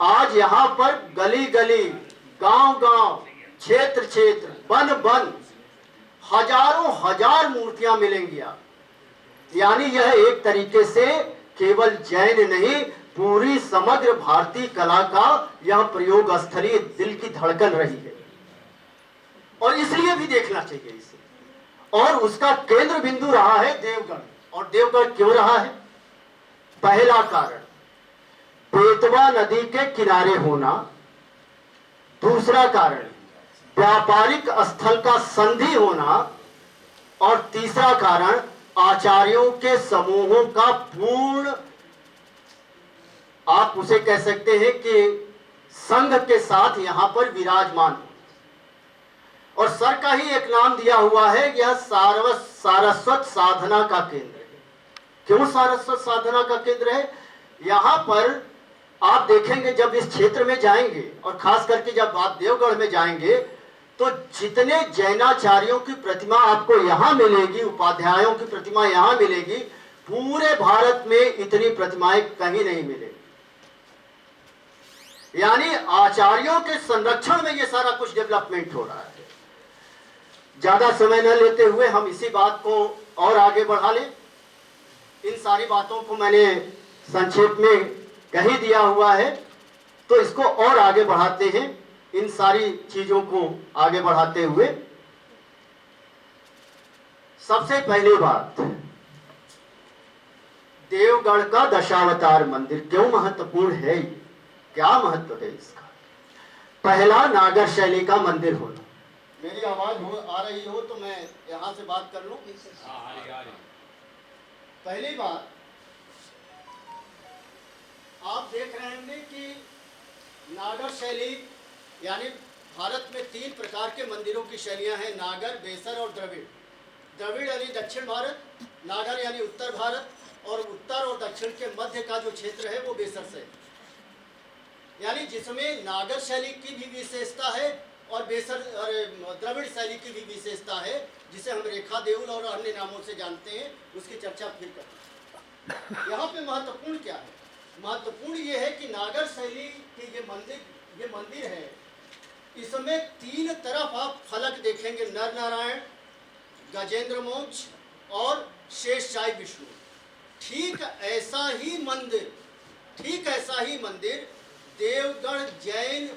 आज यहाँ पर गली गली, गांव गांव, क्षेत्र क्षेत्र, वन वन हजारों हजार मूर्तियां मिलेंगी आप। यानी यह एक तरीके से केवल जैन नहीं, पूरी समग्र भारतीय कला का यह प्रयोग स्थली, दिल की धड़कन रही है और इसलिए भी देखना चाहिए इसे। और उसका केंद्र बिंदु रहा है देवगढ़। और देवगढ़ क्यों रहा है? पहला कारण बेतवा नदी के किनारे होना, दूसरा कारण व्यापारिक स्थल का संधि होना, और तीसरा कारण आचार्यों के समूहों का पूर्ण, आप उसे कह सकते हैं कि संघ के साथ यहां पर विराजमान। और सर का ही एक नाम दिया हुआ है, यह सारस्वत साधना का केंद्र है। क्यों सारस्वत साधना का केंद्र है? यहां पर आप देखेंगे जब इस क्षेत्र में जाएंगे और खास करके जब आप देवगढ़ में जाएंगे तो जितने जैनाचार्यों की प्रतिमा आपको यहां मिलेगी, उपाध्यायों की प्रतिमा यहां मिलेगी, पूरे भारत में इतनी प्रतिमाएं कहीं नहीं मिलेगी। यानी आचार्यों के संरक्षण में यह सारा कुछ डेवलपमेंट हो रहा है। ज्यादा समय न लेते हुए हम इसी बात को और आगे बढ़ा लें। इन सारी बातों को मैंने संक्षेप में कह ही दिया हुआ है, तो इसको और आगे बढ़ाते हैं। इन सारी चीजों को आगे बढ़ाते हुए सबसे पहली बात, देवगढ़ का दशावतार मंदिर क्यों महत्वपूर्ण है? क्या महत्व है इसका? पहला, नागर शैली का मंदिर होना। मेरी आवाज आ रही हो तो मैं यहां से बात कर लूं। पहली बात, आप देख रहे होंगे कि नागर शैली, यानी भारत में 3 प्रकार के मंदिरों की शैलियां हैं, नागर, बेसर और द्रविड़। द्रविड़ यानी दक्षिण भारत, नागर यानी उत्तर भारत, और उत्तर और दक्षिण के मध्य का जो क्षेत्र है वो बेसर से, यानी जिसमें नागर शैली की भी विशेषता है और बेसर और द्रविड़ शैली की भी विशेषता है, जिसे हम रेखा देउल और अन्य नामों से जानते हैं। उसकी चर्चा फिर करते हैं। यहाँ पे महत्वपूर्ण क्या है? महत्वपूर्ण ये है कि नागर शैली की ये मंदिर है, इसमें 3 तरफ आप फलक देखेंगे, नर नारायण, गजेंद्र मोक्ष और शेषशायी विष्णु। ठीक ऐसा ही मंदिर देवगढ़ जैन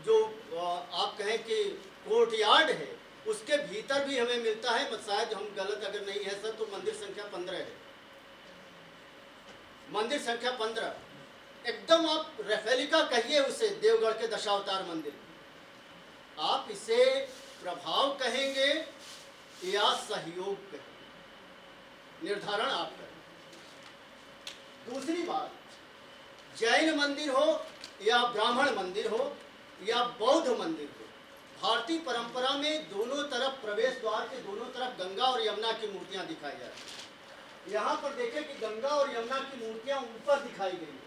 जो आप कहें कि कोर्टयार्ड है, उसके भीतर भी हमें मिलता है। शायद हम गलत अगर नहीं है सर, तो मंदिर संख्या 15 है। मंदिर संख्या 15 एकदम, आप रेफेलिका कहिए उसे, देवगढ़ के दशावतार मंदिर। आप इसे प्रभाव कहेंगे या सहयोग कहेंगे, निर्धारण आप करें। दूसरी बात, जैन मंदिर हो या ब्राह्मण मंदिर हो या बौद्ध मंदिर हो, भारतीय परंपरा में दोनों तरफ, प्रवेश द्वार के दोनों तरफ गंगा और यमुना की मूर्तियां दिखाई जाती हैं। यहाँ पर देखें कि गंगा और यमुना की मूर्तियां ऊपर दिखाई गई हैं।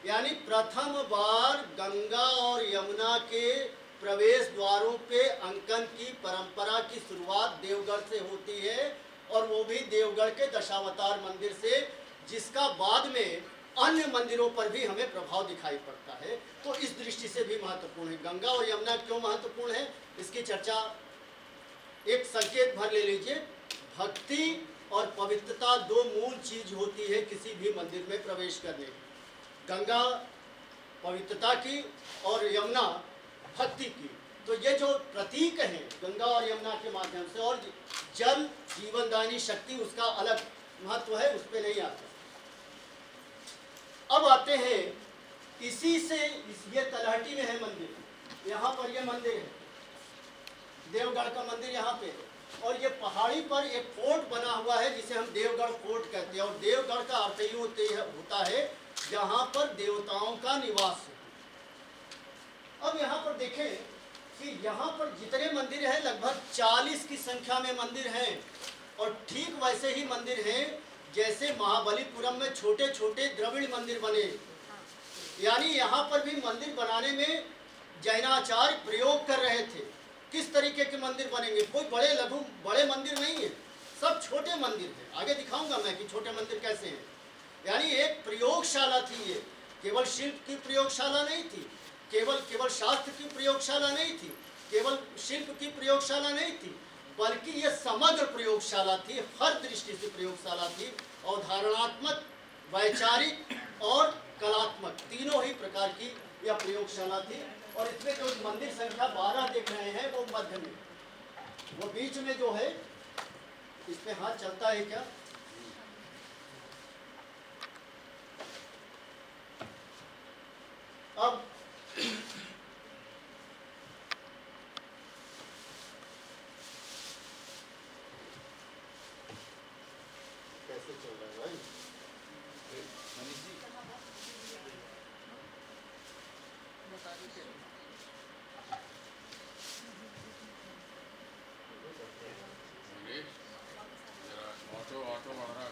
यानी प्रथम बार गंगा और यमुना के प्रवेश द्वारों पे अंकन की परंपरा की शुरुआत देवगढ़ से होती है, और वो भी देवगढ़ के दशावतार मंदिर से, जिसका बाद में अन्य मंदिरों पर भी हमें प्रभाव दिखाई पड़ता है। तो इस दृष्टि से भी महत्वपूर्ण है। गंगा और यमुना क्यों महत्वपूर्ण है, इसकी चर्चा एक संकेत भर ले लीजिए। भक्ति और पवित्रता 2 मूल चीज होती है किसी भी मंदिर में प्रवेश करने की। गंगा पवित्रता की और यमुना भक्ति की। तो ये जो प्रतीक हैं गंगा और यमुना के माध्यम से, और जल जीवनदायिनी शक्ति, उसका अलग महत्व है, उस पर नहीं आता। अब आते हैं इसी से, ये तलहटी में है मंदिर, यहाँ पर ये मंदिर है, देवगढ़ का मंदिर यहाँ पे है, और ये पहाड़ी पर एक फोर्ट बना हुआ है जिसे हम देवगढ़ फोर्ट कहते हैं। और देवगढ़ का अर्थ ही होता है जहाँ पर देवताओं का निवास है। अब यहाँ पर देखें कि यहाँ पर जितने मंदिर हैं, लगभग 40 की संख्या में मंदिर हैं, और ठीक वैसे ही मंदिर हैं जैसे महाबलीपुरम में छोटे छोटे द्रविड़ मंदिर बने। यानी यहाँ पर भी मंदिर बनाने में जैनाचार्य प्रयोग कर रहे थे। किस तरीके के मंदिर बनेंगे? कोई बड़े मंदिर नहीं है, सब छोटे मंदिर हैं। आगे दिखाऊंगा मैं कि छोटे मंदिर कैसे हैं। यानी एक प्रयोगशाला थी ये, केवल शिल्प की प्रयोगशाला नहीं थी, केवल केवल शास्त्र की प्रयोगशाला नहीं थी, केवल शिल्प की प्रयोगशाला नहीं थी, बल्कि यह समग्र प्रयोगशाला थी, हर दृष्टि से प्रयोगशाला थी। अवधारणात्मक, वैचारिक और कलात्मक तीनों ही प्रकार की यह प्रयोगशाला थी। और इसमें जो मंदिर संख्या 12 देख रहे हैं वो मध्य में, वो बीच में जो है, इसमें हाथ चलता है क्या? अब कैसे चल रहा है भाई? ऑटो ऑटो बढ़ रहा है।